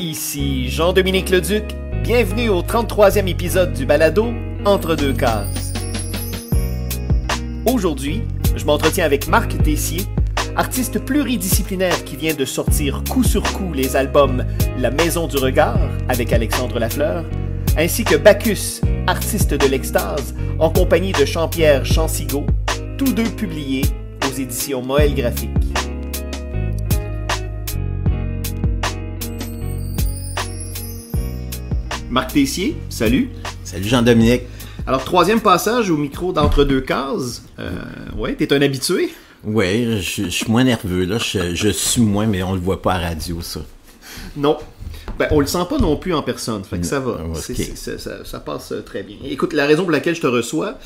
Ici Jean-Dominique Leduc, bienvenue au 33e épisode du balado Entre deux cases. Aujourd'hui, je m'entretiens avec Marc Tessier, artiste pluridisciplinaire qui vient de sortir coup sur coup les albums La Maison du Regard avec Alexandre Lafleur, ainsi que Bacchus, artiste de l'extase, en compagnie de Jean-Pierre Chansigaud, tous deux publiés aux éditions Moël Graphique. Marc Tessier, salut. Salut Jean-Dominique. Alors, troisième passage au micro d'Entre deux cases. Ouais, t'es un habitué? Oui, je suis moins nerveux, là. Je suis moins, mais on le voit pas à la radio, ça. Non. Ben, on le sent pas non plus en personne, fait que ça va. Okay. Ça passe très bien. Écoute, la raison pour laquelle je te reçois,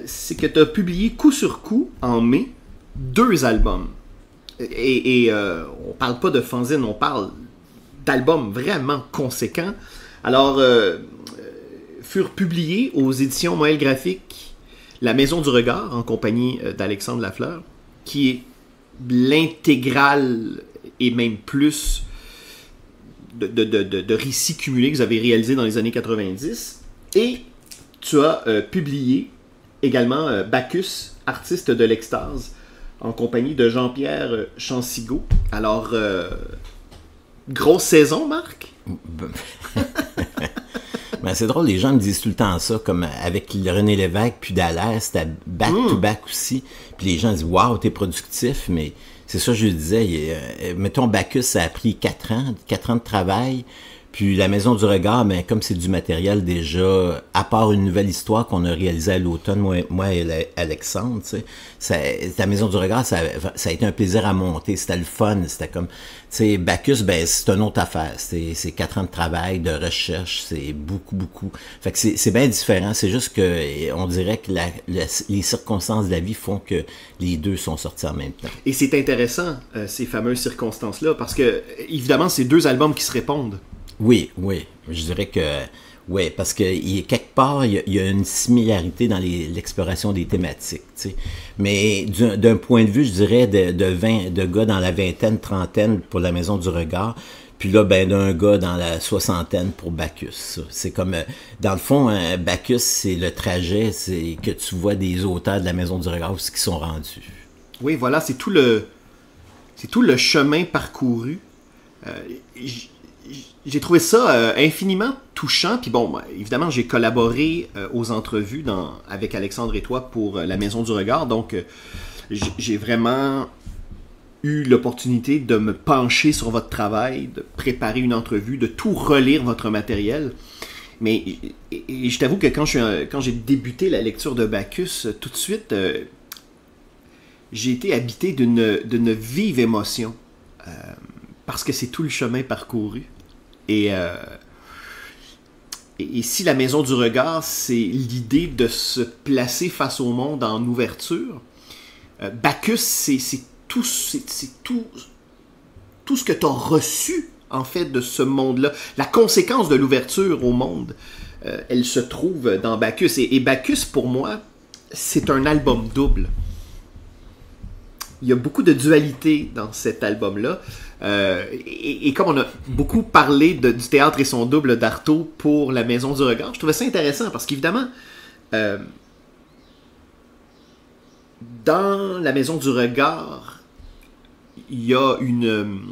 c'est que tu as publié coup sur coup, en mai, 2 albums. Et on parle pas de fanzine, on parle d'albums vraiment conséquents. Alors, furent publiés aux éditions Moël Graphique La Maison du Regard, en compagnie d'Alexandre Lafleur, qui est l'intégrale et même plus de récits cumulés que vous avez réalisés dans les années 90. Et tu as publié également Bacchus, artiste de l'extase, en compagnie de Jean-Pierre Chansigaud. Alors, grosse saison, Marc? Ben, c'est drôle, les gens me disent tout le temps ça, comme avec René Lévesque puis Dallaire, c'était back-to-back aussi. Puis les gens disent « Wow, t'es productif », mais c'est ça que je disais. Mettons, Bacchus, ça a pris 4 ans de travail. Puis La Maison du Regard, ben, comme c'est du matériel déjà, à part une nouvelle histoire qu'on a réalisée à l'automne, moi et Alexandre, tu sais, La Maison du Regard, ça a été un plaisir à monter, c'était le fun, c'était comme, tu sais, Bacchus, ben, c'est une autre affaire, c'est 4 ans de travail, de recherche, c'est beaucoup. Fait que c'est bien différent, c'est juste que, on dirait que les circonstances de la vie font que les deux sont sortis en même temps. Et c'est intéressant, ces fameuses circonstances-là, parce que, évidemment, c'est 2 albums qui se répondent. Oui, je dirais que oui, parce que quelque part, il y a une similarité dans l'exploration des thématiques, tu sais. Mais d'un point de vue, je dirais, de gars dans la vingtaine, trentaine pour La Maison du Regard, puis là, ben, d'un gars dans la soixantaine pour Bacchus. C'est comme, dans le fond, Bacchus, c'est le trajet, c'est que tu vois des auteurs de La Maison du Regard, où ce qu'ils sont rendus. Oui, voilà, c'est tout le chemin parcouru. J'ai trouvé ça infiniment touchant. Puis bon, évidemment, j'ai collaboré aux entrevues avec Alexandre et toi pour La Maison du Regard. Donc, j'ai vraiment eu l'opportunité de me pencher sur votre travail, de préparer une entrevue, de tout relire votre matériel. Mais et je t'avoue que quand j'ai débuté la lecture de Bacchus, tout de suite, j'ai été habité d'une vive émotion. Parce que c'est tout le chemin parcouru. Et si La Maison du Regard, c'est l'idée de se placer face au monde en ouverture, Bacchus, c'est tout ce que tu as reçu, en fait, de ce monde-là. La conséquence de l'ouverture au monde, elle se trouve dans Bacchus. Et Bacchus, pour moi, c'est un album double. Il y a beaucoup de dualité dans cet album-là. Et comme on a beaucoup parlé du théâtre et son double d'Artaud pour La Maison du Regard, je trouvais ça intéressant parce qu'évidemment, dans La Maison du Regard, il y a une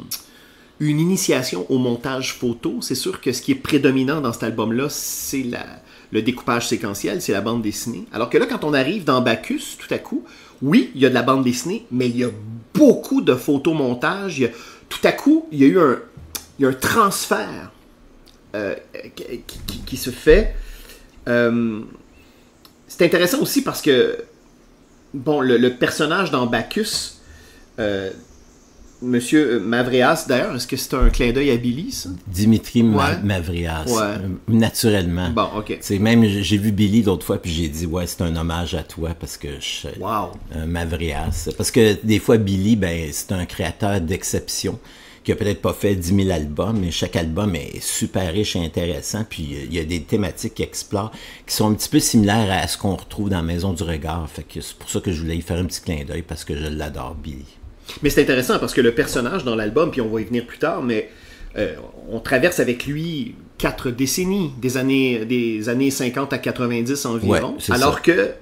initiation au montage photo. C'est sûr que ce qui est prédominant dans cet album-là, c'est le découpage séquentiel, c'est la bande dessinée. Alors que là, quand on arrive dans Bacchus, tout à coup, oui, il y a de la bande dessinée, mais il y a beaucoup de photomontage. Tout à coup, il y a un transfert qui se fait. C'est intéressant aussi parce que, bon, le personnage dans Bacchus, Monsieur Mavrias, d'ailleurs, est-ce que c'est un clin d'œil à Billy, ça? Dimitri Mavrias, naturellement. Bon, ok. Même, j'ai vu Billy l'autre fois, puis j'ai dit, ouais, c'est un hommage à toi, parce que Mavrias. Parce que des fois, Billy, ben, c'est un créateur d'exception, qui a peut-être pas fait 10 000 albums, mais chaque album est super riche et intéressant, puis il y a des thématiques qu'il explore, qui sont un petit peu similaires à ce qu'on retrouve dans Maison du Regard. Fait que c'est pour ça que je voulais y faire un petit clin d'œil, parce que je l'adore, Billy. Mais c'est intéressant parce que le personnage dans l'album, puis on va y venir plus tard, mais On traverse avec lui 4 décennies, des années 50 à 90 environ, alors que,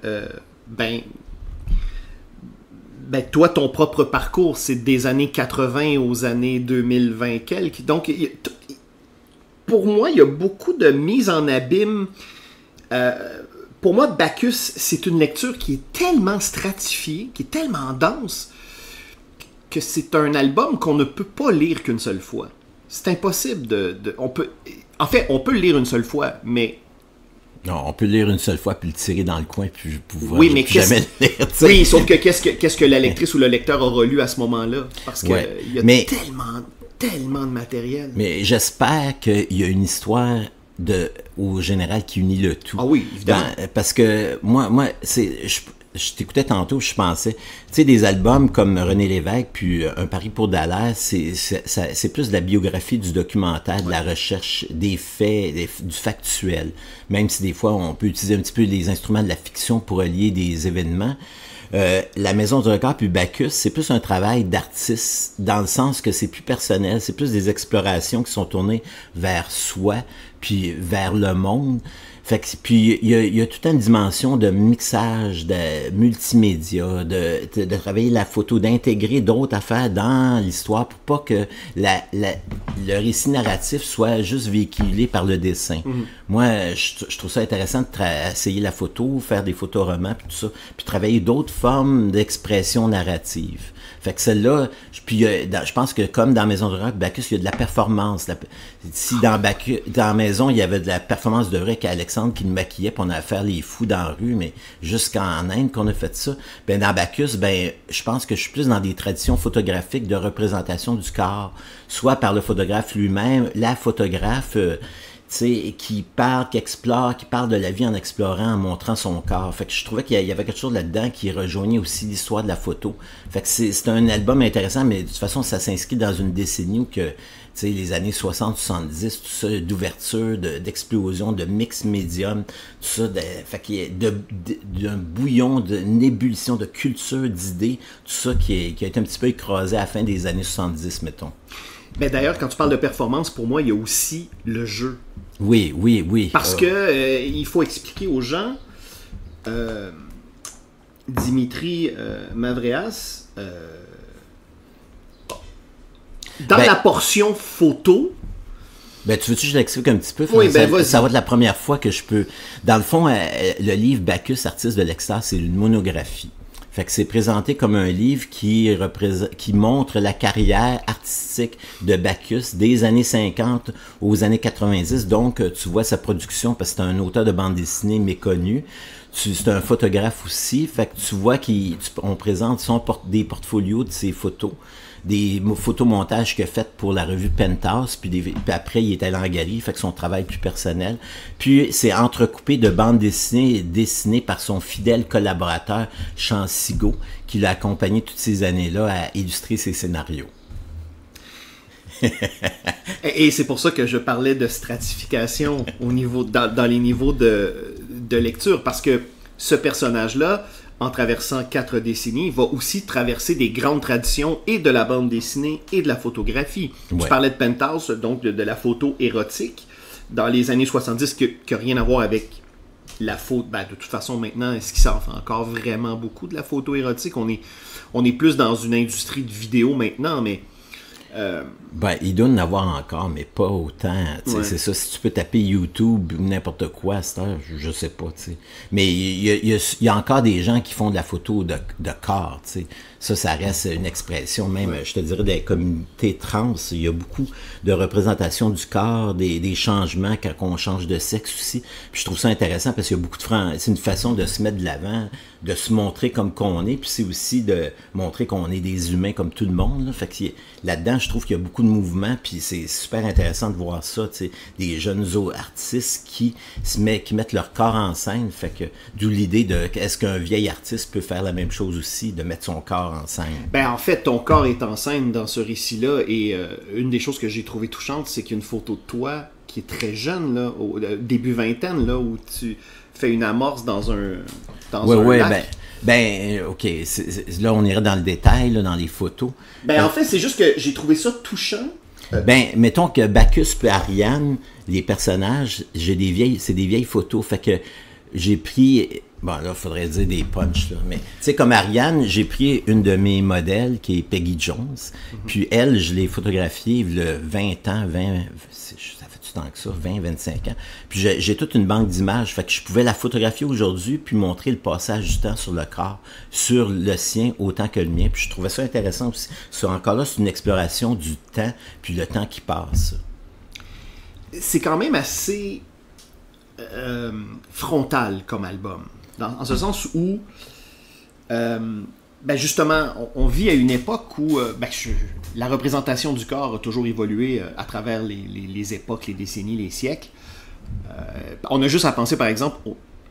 toi, ton propre parcours, c'est des années 80 aux années 2020 quelques. Donc, pour moi, il y a beaucoup de mise en abîme. Pour moi, Bacchus, c'est une lecture qui est tellement stratifiée, qui est tellement dense, que c'est un album qu'on ne peut pas lire qu'une seule fois. C'est impossible on peut le lire une seule fois, mais... Non, on peut le lire une seule fois, puis le tirer dans le coin, puis pouvoir oui, mais jamais le lire. T'sais. Oui, sauf que qu'est-ce que la lectrice ou le lecteur aura lu à ce moment-là? Parce qu'il y a tellement de matériel. Mais j'espère qu'il y a une histoire au général qui unit le tout. Ah oui, évidemment. Parce que moi je t'écoutais tantôt, je pensais, tu sais, des albums comme René Lévesque, puis Un Paris pour Dallas, c'est plus de la biographie, du documentaire, de la recherche, des faits, du factuel. Même si des fois, on peut utiliser un petit peu les instruments de la fiction pour relier des événements. La Maison du Regard puis Bacchus, c'est plus un travail d'artiste, dans le sens que c'est plus personnel, c'est plus des explorations qui sont tournées vers soi, puis vers le monde. Fait que, puis il y a toute une dimension de mixage, de multimédia, de travailler la photo, d'intégrer d'autres affaires dans l'histoire pour pas que le récit narratif soit juste véhiculé par le dessin. Mm-hmm. Moi, je trouve ça intéressant d'essayer la photo, faire des photoromans, puis tout ça, puis travailler d'autres formes d'expression narrative. Fait que celle-là, puis je pense que comme dans Maison du Rock, Bacchus, il y a de la performance. Si dans Maison, il y avait de la performance de vrai qu'Alexandre qui nous maquillait, puis on allait faire les fous dans la rue, mais jusqu'en Inde qu'on a fait ça. Ben dans Bacchus, je pense que je suis plus dans des traditions photographiques de représentation du corps, soit par le photographe lui-même, la photographe... qui parle, qui explore, qui parle de la vie en explorant, en montrant son corps. Fait que je trouvais qu'il y avait quelque chose là-dedans qui rejoignait aussi l'histoire de la photo. Fait que c'est un album intéressant, mais de toute façon, ça s'inscrit dans une décennie où que, les années 60-70, tout ça, d'ouverture, d'explosion, de mix médium, tout ça, fait qu'il y a d'un bouillon, d'une ébullition de culture, d'idées, tout ça qui a été un petit peu écrasé à la fin des années 70, mettons. Ben d'ailleurs, quand tu parles de performance, pour moi, il y a aussi le jeu. Oui. Parce que il faut expliquer aux gens, Dimitri Mavreas, dans la portion photo... Ben, tu veux-tu que je l'explique un petit peu? Oui, ça va être la première fois que je peux... Dans le fond, le livre Bacchus, artiste de l'extase, c'est une monographie. Fait que c'est présenté comme un livre qui montre la carrière artistique de Bacchus des années 50 aux années 90. Donc, tu vois sa production, parce que c'est un auteur de bande dessinée méconnu. C'est un photographe aussi. Fait que tu vois qu'on présente des portfolios de ses photos, des photomontages qu'il a fait pour la revue Penthouse, puis après il est allé en galerie, fait que son travail plus personnel. Puis c'est entrecoupé de bandes dessinées par son fidèle collaborateur Jean Sigaud, qui l'a accompagné toutes ces années-là à illustrer ses scénarios. Et c'est pour ça que je parlais de stratification dans les niveaux de lecture, parce que ce personnage-là, en traversant 4 décennies, va aussi traverser des grandes traditions et de la bande dessinée et de la photographie. Ouais. Tu parlais de Penthouse, donc de la photo érotique, dans les années 70, qui n'a rien à voir avec la photo. Ben, de toute façon, maintenant, est-ce qu'il s'en fait encore vraiment beaucoup de la photo érotique? On est plus dans une industrie de vidéo maintenant, mais... il doit en avoir encore, mais pas autant. Ouais. C'est ça, si tu peux taper YouTube ou n'importe quoi à cette heure, je sais pas. T'sais. Mais il y a encore des gens qui font de la photo de corps. T'sais. Ça reste une expression, même, je te dirais, des communautés trans. Il y a beaucoup de représentation du corps, des changements quand on change de sexe aussi. Puis je trouve ça intéressant parce qu'il y a beaucoup de c'est une façon de se mettre de l'avant, de se montrer comme qu'on est, puis c'est aussi de montrer qu'on est des humains comme tout le monde. Là. Fait que là-dedans, je trouve qu'il y a beaucoup de mouvements, puis c'est super intéressant de voir ça, des jeunes artistes qui mettent leur corps en scène. Fait que d'où l'idée de est-ce qu'un vieil artiste peut faire la même chose aussi, de mettre son corps en scène. Ben en fait, ton corps est en scène dans ce récit-là, et une des choses que j'ai trouvé touchante, c'est qu'il y a une photo de toi qui est très jeune, là, au début vingtaine, là, où tu fais une amorce dans un lac. OK. Là, on irait dans le détail, là, dans les photos. En fait, c'est juste que j'ai trouvé ça touchant Ben, mettons que Bacchus et Ariane, les personnages, c'est des vieilles photos. Fait que j'ai pris, bon là, il faudrait dire des punchs, là, mais tu sais, comme Ariane, j'ai pris une de mes modèles qui est Peggy Jones, puis elle, je l'ai photographiée il y a 20 ans, ça fait du temps que ça, 20, 25 ans. Puis j'ai toute une banque d'images, fait que je pouvais la photographier aujourd'hui, puis montrer le passage du temps sur le corps, sur le sien autant que le mien, puis je trouvais ça intéressant aussi. Encore là, c'est une exploration du temps, puis le temps qui passe. C'est quand même assez frontal comme album, en ce sens où ben justement on vit à une époque où la représentation du corps a toujours évolué à travers les époques, les décennies, les siècles. On a juste à penser par exemple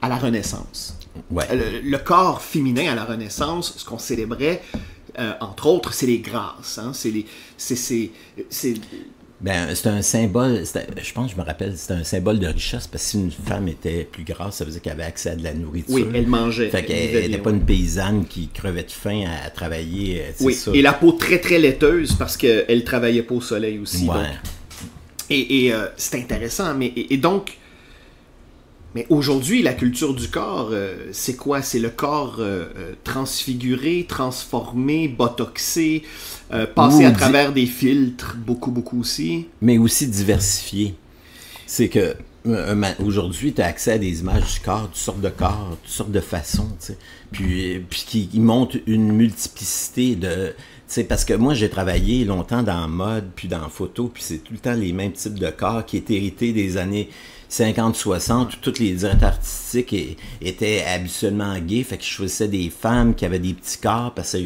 à la Renaissance. Ouais. Le corps féminin à la Renaissance, ce qu'on célébrait entre autres, c'est les grâces, hein, Ben, c'est un symbole, je pense, je me rappelle, c'était un symbole de richesse, parce que si une femme était plus grasse, ça veut dire qu'elle avait accès à de la nourriture. Oui, elle mangeait. Fait qu'elle n'était pas une paysanne qui crevait de faim à travailler. Oui, ça. Et la peau très très laiteuse, parce qu'elle travaillait pas au soleil aussi. Ouais. Donc. Et c'est intéressant, donc... Mais aujourd'hui, la culture du corps, c'est quoi? C'est le corps transfiguré, transformé, botoxé, passé à travers des filtres, beaucoup, beaucoup aussi. Mais aussi diversifié. C'est que aujourd'hui, tu as accès à des images du corps, toutes sortes de façons, tu sais. Puis qui montrent une multiplicité de... Tu sais, parce que moi, j'ai travaillé longtemps dans la mode, puis dans la photo, puis c'est tout le temps les mêmes types de corps qui étaient hérités des années 50-60, où tous les directeurs artistiques étaient habituellement gays, fait que je choisissais des femmes qui avaient des petits corps, parce que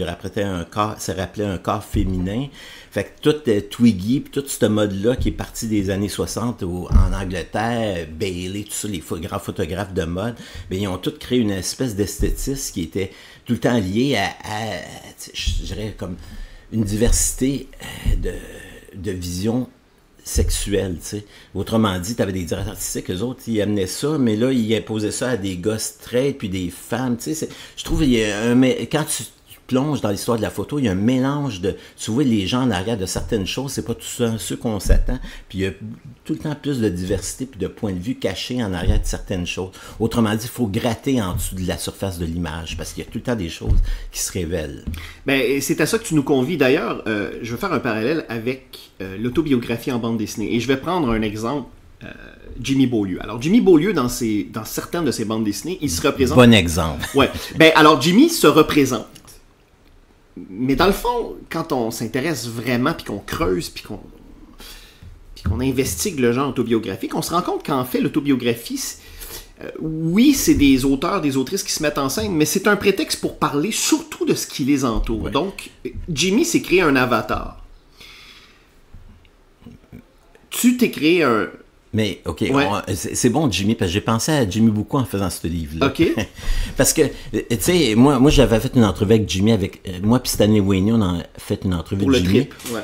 ça rappelait un corps féminin. Fait que tout Twiggy, puis tout ce mode-là qui est parti des années 60 en Angleterre, Bailey, tout ça, les grands photographes de mode, bien, ils ont tous créé une espèce d'esthétisme qui était tout le temps lié à je dirais, comme une diversité de vision sexuelle, tu sais. Autrement dit, tu avais des directeurs artistiques, eux autres, ils amenaient ça, mais là, ils imposaient ça à des gars straight, puis des femmes, tu sais. Je trouve, quand tu plonges dans l'histoire de la photo, il y a un mélange de... Tu vois les gens en arrière de certaines choses, c'est pas tout ça, ceux qu'on s'attend, puis il y a tout le temps plus de diversité puis de points de vue cachés en arrière de certaines choses. Autrement dit, il faut gratter en dessous de la surface de l'image, parce qu'il y a tout le temps des choses qui se révèlent. Ben, c'est à ça que tu nous convies. D'ailleurs, je vais faire un parallèle avec l'autobiographie en bande dessinée, et je vais prendre un exemple. Jimmy Beaulieu. Alors, Jimmy Beaulieu, dans certaines de ses bandes dessinées, il se représente... Bon exemple. Ouais. Ben, alors, Jimmy se représente. Mais dans le fond, quand on s'intéresse vraiment, puis qu'on creuse, puis qu'on investigue le genre autobiographique, on se rend compte qu'en fait, l'autobiographie, oui, c'est des auteurs, des autrices qui se mettent en scène, mais c'est un prétexte pour parler surtout de ce qui les entoure. Ouais. Donc, Jimmy s'est créé un avatar. Tu t'es créé un... Mais, OK, ouais. C'est bon, Jimmy, parce que j'ai pensé à Jimmy beaucoup en faisant ce livre-là. OK. Parce que, tu sais, moi j'avais fait une entrevue avec Jimmy, moi puis Stanley Wayne, on a fait une entrevue pour avec Jimmy. Trip, ouais.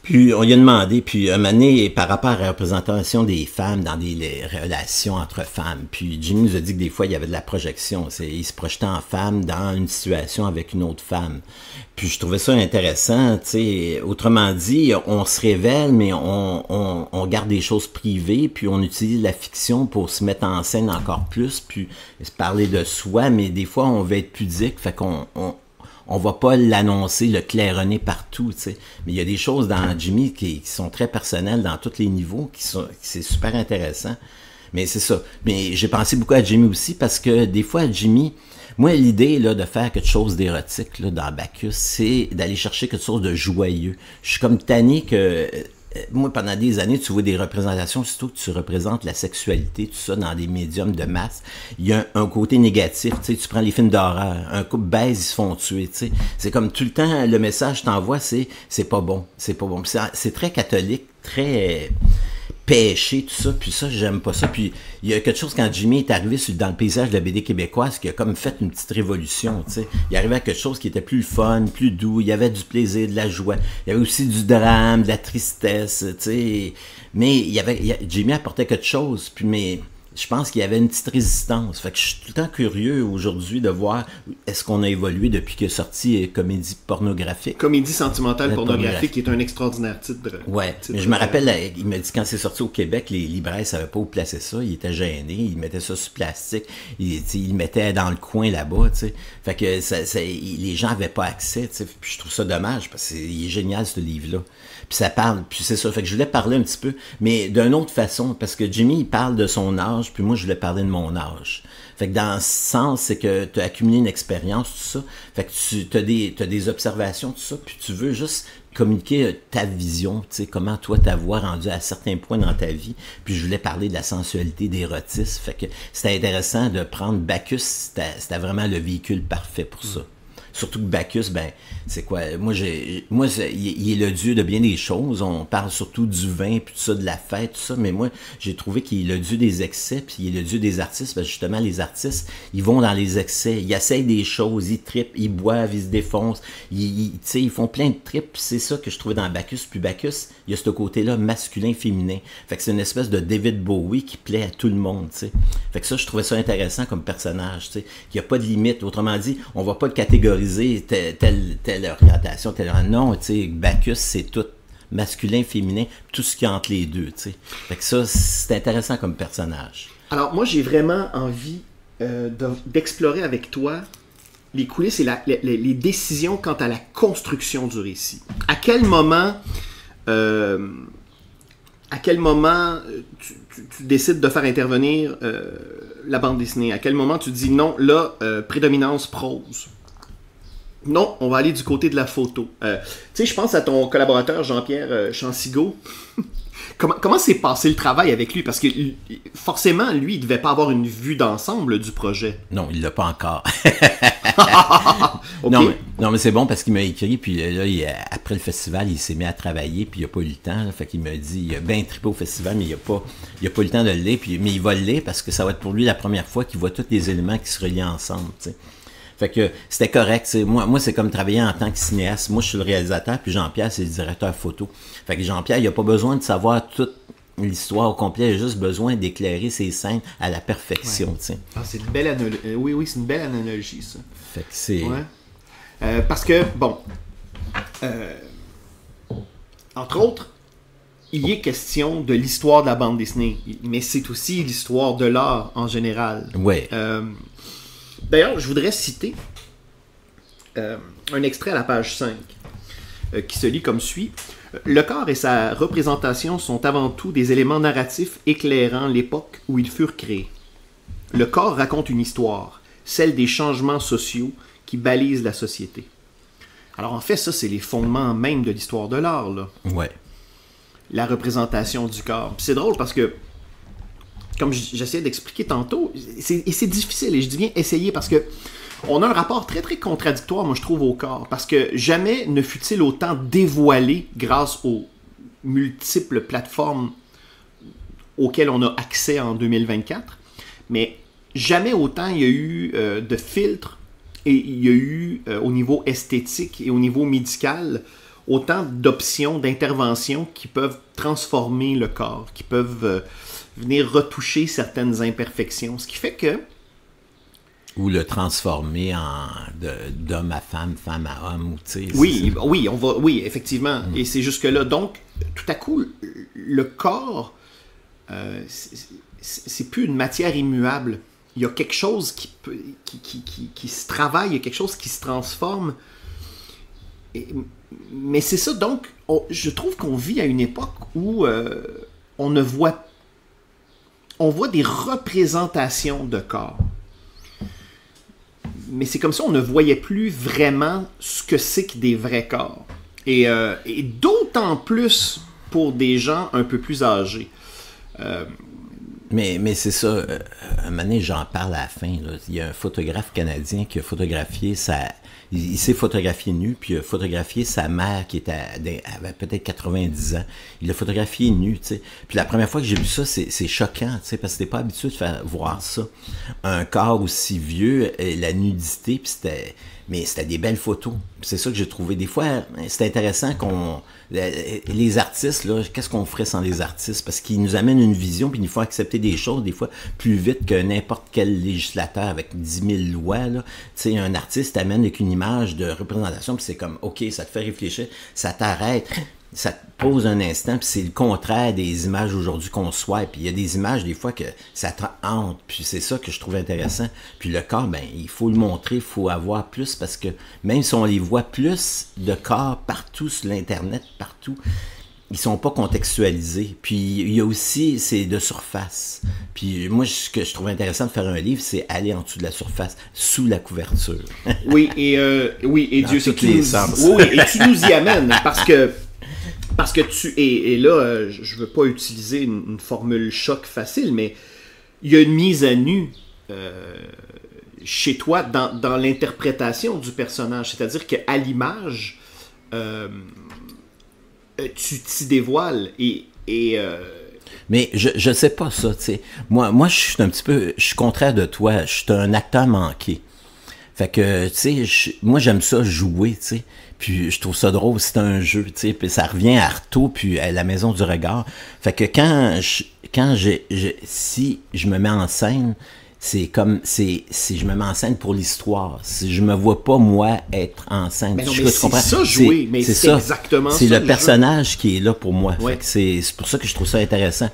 Puis, on lui a demandé, puis un moment donné, par rapport à la représentation des femmes dans les relations entre femmes, puis Jimmy nous a dit que des fois, il y avait de la projection. Il se projetait en femme dans une situation avec une autre femme. Puis, je trouvais ça intéressant, tu sais. Autrement dit, on se révèle, mais on garde des choses privées, puis on utilise la fiction pour se mettre en scène encore plus, puis se parler de soi, mais des fois, on veut être pudique, fait qu'on va pas l'annoncer, le claironner partout, tu sais. Mais il y a des choses dans Jimmy qui sont très personnelles dans tous les niveaux, c'est super intéressant. Mais c'est ça. Mais j'ai pensé beaucoup à Jimmy aussi parce que des fois, Jimmy, moi, l'idée là de faire quelque chose d'érotique là dans Bacchus, c'est d'aller chercher quelque chose de joyeux. Je suis comme tanné que... Moi, pendant des années, tu vois des représentations, surtout que tu représentes la sexualité, tout ça, dans des médiums de masse. Il y a un côté négatif, tu sais, tu prends les films d'horreur, un couple baise, ils se font tuer, tu sais. C'est comme tout le temps, le message que t'envoies, c'est pas bon, c'est pas bon. C'est très catholique, très péché, tout ça, puis ça, j'aime pas ça. Puis il y a quelque chose quand Jimmy est arrivé dans le paysage de la BD québécoise qui a comme fait une petite révolution, tu sais. Il arrivait à quelque chose qui était plus fun, plus doux, il y avait du plaisir, de la joie, il y avait aussi du drame, de la tristesse, tu sais. Mais Jimmy apportait quelque chose, puis mais je pense qu'il y avait une petite résistance. Fait que je suis tout le temps curieux aujourd'hui de voir est-ce qu'on a évolué depuis qu'il est sorti Comédie pornographique. Comédie sentimentale pornographique, qui est un extraordinaire titre. Ouais, mais je me rappelle, il m'a dit quand c'est sorti au Québec, les libraires ne savaient pas où placer ça. Ils étaient gênés, ils mettaient ça sur plastique, ils le mettaient dans le coin là-bas, tu sais. Fait que les gens n'avaient pas accès, tu sais. Puis je trouve ça dommage parce qu'il est génial ce livre-là. Puis ça parle, puis c'est ça. Fait que je voulais parler un petit peu, mais d'une autre façon, parce que Jimmy, il parle de son âge, puis moi, je voulais parler de mon âge. Fait que dans ce sens, c'est que tu as accumulé une expérience, tout ça. Fait que t'as des observations, tout ça, puis tu veux juste communiquer ta vision, tu sais, comment toi t'avoir rendu à certains points dans ta vie. Puis je voulais parler de la sensualité, d'érotisme. Fait que c'était intéressant de prendre Bacchus, c'était vraiment le véhicule parfait pour ça. Surtout que Bacchus, ben, c'est quoi? Il est le dieu de bien des choses. On parle surtout du vin, puis tout ça, de la fête, tout ça. Mais moi, j'ai trouvé qu'il est le dieu des excès, puis il est le dieu des artistes. Parce que justement, les artistes, ils vont dans les excès. Ils essayent des choses, ils trippent, ils boivent, ils se défoncent. Ils font plein de trips. C'est ça que je trouvais dans Bacchus. Puis Bacchus, il y a ce côté-là masculin-féminin. Fait que c'est une espèce de David Bowie qui plaît à tout le monde, tu sais. Fait que ça, je trouvais ça intéressant comme personnage, tu sais. Il n'y a pas de limite. Autrement dit, on va pas le catégoriser telle orientation, non, tu sais, Bacchus, c'est tout masculin, féminin, tout ce qui est entre les deux, tu sais. Fait que ça, c'est intéressant comme personnage. Alors, moi, j'ai vraiment envie d'explorer avec toi les coulisses et les décisions quant à la construction du récit. À quel moment tu décides de faire intervenir la bande dessinée? À quel moment tu dis non, là, prédominance prose? Non, on va aller du côté de la photo. Tu sais, je pense à ton collaborateur Jean-Pierre Chansigo. Comment s'est passé le travail avec lui? Parce que forcément, lui, il ne devait pas avoir une vue d'ensemble du projet. Non, il ne l'a pas encore. Okay. Non, mais c'est bon parce qu'il m'a écrit, puis là, après le festival, il s'est mis à travailler, puis il n'a pas eu le temps. Là, fait qu'il m'a dit, il a bien trippé au festival, mais il n'a pas eu le temps de le lire. Mais il va le lire parce que ça va être pour lui la première fois qu'il voit tous les éléments qui se relient ensemble, tu sais. Fait que c'était correct. Moi, c'est comme travailler en tant que cinéaste. Moi, je suis le réalisateur, puis Jean-Pierre, c'est le directeur photo. Fait que Jean-Pierre, il n'a pas besoin de savoir toute l'histoire au complet. Il a juste besoin d'éclairer ses scènes à la perfection. Ouais. Ah, c'est une belle analogie. Oui, c'est une belle analogie, ça. Fait que c'est... Ouais. Parce que, bon... entre autres, il est question de l'histoire de la bande dessinée. Mais c'est aussi l'histoire de l'art en général. Oui. D'ailleurs, je voudrais citer un extrait à la page 5 qui se lit comme suit. Le corps et sa représentation sont avant tout des éléments narratifs éclairant l'époque où ils furent créés. Le corps raconte une histoire, celle des changements sociaux qui balisent la société. Alors en fait, ça, c'est les fondements même de l'histoire de l'art, là. Ouais. La représentation du corps. Puis c'est drôle parce que comme j'essayais d'expliquer tantôt, c'est difficile, et je dis bien essayer, parce que on a un rapport très très contradictoire, moi je trouve, au corps, parce que jamais ne fut-il autant dévoilé grâce aux multiples plateformes auxquelles on a accès en 2024, mais jamais autant il y a eu de filtres, et il y a eu au niveau esthétique et au niveau médical, autant d'options, d'interventions qui peuvent transformer le corps, qui peuvent... venir retoucher certaines imperfections. Ce qui fait que... Ou le transformer d'homme à femme, femme à homme. Oui, effectivement. Et c'est jusque-là. Donc, tout à coup, le corps, c'est plus une matière immuable. Il y a quelque chose qui se travaille, il y a quelque chose qui se transforme. Mais c'est ça, donc, je trouve qu'on vit à une époque où on voit des représentations de corps. Mais c'est comme ça, on ne voyait plus vraiment ce que c'est que des vrais corps. Et d'autant plus pour des gens un peu plus âgés. Mais c'est ça, un moment donné, j'en parle à la fin. Là. Il y a un photographe canadien qui a photographié il s'est photographié nu, puis il a photographié sa mère qui avait peut-être 90 ans. Il l'a photographié nu, tu sais. Puis la première fois que j'ai vu ça, c'est choquant, tu sais, parce que t'es pas habitué de voir ça. Un corps aussi vieux, la nudité, puis c'était... mais c'était des belles photos. C'est ça que j'ai trouvé. Des fois, c'est intéressant les artistes, là, qu'est-ce qu'on ferait sans les artistes? Parce qu'ils nous amènent une vision, puis il faut accepter des choses, des fois, plus vite que n'importe quel législateur avec 10 000 lois, là. Tu sais, un artiste t'amène avec une image de représentation, puis c'est comme, OK, ça te fait réfléchir, ça t'arrête, ça te pose un instant, puis c'est le contraire des images aujourd'hui qu'on swipe. Puis il y a des images, des fois, que ça te hante, puis c'est ça que je trouve intéressant. Puis le corps, ben, il faut le montrer, il faut avoir plus, parce que même si on les voit plus de corps partout sur l'Internet, partout, ils sont pas contextualisés. Puis il y a aussi, c'est de surface. Puis moi, ce que je trouve intéressant de faire un livre, c'est aller en dessous de la surface, sous la couverture. Oui, et Dieu sait que tu nous y amènes, parce que et là, je veux pas utiliser une formule choc facile, mais il y a une mise à nu chez toi dans l'interprétation du personnage. C'est-à-dire qu'à l'image, tu t'y dévoiles Mais je sais pas ça, tu sais. Moi, je suis contraire de toi. Je suis un acteur manqué. Fait que, tu sais, moi, j'aime ça jouer, tu sais. Puis je trouve ça drôle, c'est un jeu, tu sais. Puis ça revient à Artaud, puis à la Maison du Regard. Fait que si je me mets en scène, c'est comme, si je me mets en scène pour l'histoire. Si je me vois pas, moi, être en scène. Mais non, mais c'est ça, jouer. Mais c'est exactement ça. C'est le personnage qui est là pour moi. Ouais. Fait que c'est pour ça que je trouve ça intéressant.